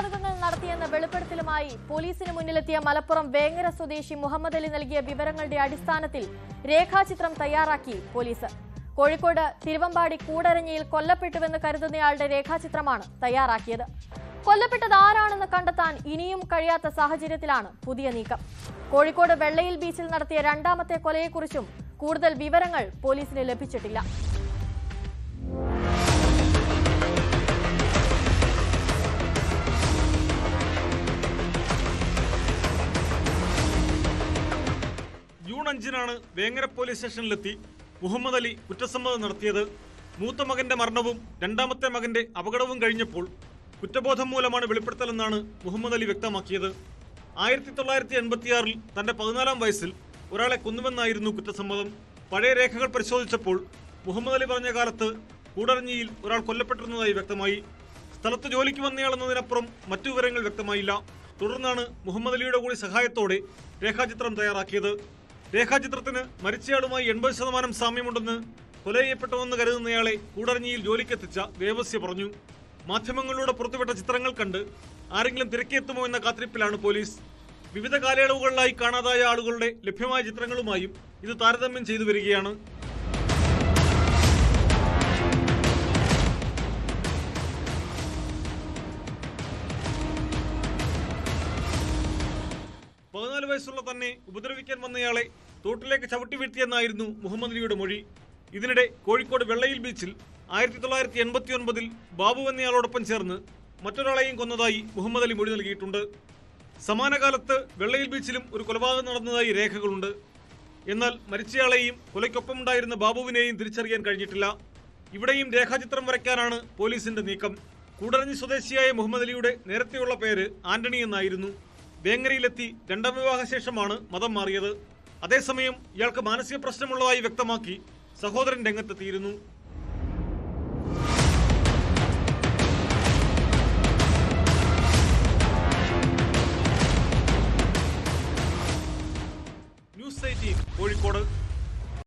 കൊലപാതകങ്ങൾ നടത്തിയെന്ന വെളിപ്പെടുത്തലുമായി പോലീസിന് മുന്നിലെത്തിയ മലപ്പുറം വേങ്ങര സ്വദേശി മുഹമ്മദ് അലി നൽകിയ വിവരങ്ങളുടെ അടിസ്ഥാനത്തിൽ രേഖാചിത്രം തയ്യാറാക്കി പോലീസ്. കോഴിക്കോട് തിരുവമ്പാടി കൂടരഞ്ഞിയിൽ കൊല്ലപ്പെട്ടുവെന്ന് കരുതുന്നയാളുടെ രേഖാചിത്രമാണ് തയ്യാറാക്കിയത്. കൊല്ലപ്പെട്ടത് ആരാണെന്ന് കണ്ടെത്താൻ ഇനിയും കഴിയാത്ത സാഹചര്യത്തിലാണ് പുതിയ നീക്കം. കോഴിക്കോട് വെള്ളയിൽ ബീച്ചിൽ നടത്തിയ രണ്ടാമത്തെ കൊലയെക്കുറിച്ചും കൂടുതൽ വിവരങ്ങൾ പോലീസിന് ലഭിച്ചിട്ടില്ല. ജൂൺ 5-നാണ് വേങ്ങര പോലീസ് സ്റ്റേഷനിലെത്തി മുഹമ്മദ് അലി കുറ്റസമ്മതം നടത്തിയത്. മൂത്ത മകന്റെ മരണവും രണ്ടാമത്തെ മകന്റെ അപകടവും കഴിഞ്ഞപ്പോൾ കുറ്റബോധം മൂലമാണ് വെളിപ്പെടുത്തലെന്നാണ് മുഹമ്മദ് അലി വ്യക്തമാക്കിയത്. 1986-ൽ തന്റെ 14-ാം വയസ്സിൽ ഒരാളെ കൊന്നുവെന്നായിരുന്നു കുറ്റസമ്മതം. പഴയ രേഖകൾ പരിശോധിച്ചപ്പോൾ മുഹമ്മദ് അലി പറഞ്ഞ കാലത്ത് കൂടരഞ്ഞിയിൽ ഒരാൾ കൊല്ലപ്പെട്ടിരുന്നതായി വ്യക്തമായി. സ്ഥലത്ത് ജോലിക്ക് വന്നയാളെന്നതിനപ്പുറം മറ്റു വിവരങ്ങൾ വ്യക്തമായില്ല. തുടർന്നാണ് മുഹമ്മദ് അലിയുടെ കൂടി സഹായത്തോടെ രേഖാചിത്രം തയ്യാറാക്കിയത്. രേഖാചിത്രത്തിന് മരിച്ചയാളുമായി 80% സാമ്യമുണ്ടെന്ന് കൊല ചെയ്യപ്പെട്ടുവെന്ന് കരുതുന്നയാളെ കൂടരഞ്ഞിയിൽ ജോലിക്കെത്തിച്ച ദേവസ്യ പറഞ്ഞു. മാധ്യമങ്ങളിലൂടെ പുറത്തുവിട്ട ചിത്രങ്ങൾ കണ്ട് ആരെങ്കിലും തിരക്കിയെത്തുമോ എന്ന കാത്തിരിപ്പിലാണ് പോലീസ്. വിവിധ കാലയളവുകളിലായി കാണാതായ ആളുകളുടെ ലഭ്യമായ ചിത്രങ്ങളുമായും ഇത് താരതമ്യം ചെയ്തു വരികയാണ്. വയസ്സുള്ള തന്നെ ഉപദ്രവിക്കാൻ വന്നയാളെ തോട്ടിലേക്ക് ചവിട്ടി വീഴ്ത്തിയെന്നായിരുന്നു മുഹമ്മദ് അലിയുടെ മൊഴി. ഇതിനിടെ കോഴിക്കോട് വെള്ളയിൽ ബീച്ചിൽ 1989-ൽ ബാബു എന്നയാളോടൊപ്പം ചേർന്ന് മറ്റൊരാളെയും കൊന്നതായി മുഹമ്മദ് അലി മൊഴി നൽകിയിട്ടുണ്ട്. സമാന കാലത്ത് വെള്ളയിൽ ബീച്ചിലും ഒരു കൊലപാതകം നടന്നതായി രേഖകളുണ്ട്. എന്നാൽ മരിച്ചയാളെയും കൊലയ്ക്കൊപ്പമുണ്ടായിരുന്ന ബാബുവിനെയും തിരിച്ചറിയാൻ കഴിഞ്ഞിട്ടില്ല. ഇവിടെയും രേഖാചിത്രം വരയ്ക്കാനാണ് പോലീസിന്റെ നീക്കം. കൂടരഞ്ഞി സ്വദേശിയായ മുഹമ്മദ് അലിയുടെ നേരത്തെയുള്ള പേര് ആന്റണി എന്നായിരുന്നു. വേങ്ങരയിലെത്തി രണ്ടാം വിവാഹശേഷമാണ് മതം മാറിയത്. അതേസമയം ഇയാൾക്ക് മാനസിക പ്രശ്നമുള്ളതായി വ്യക്തമാക്കി സഹോദരൻ രംഗത്തെത്തിയിരുന്നു.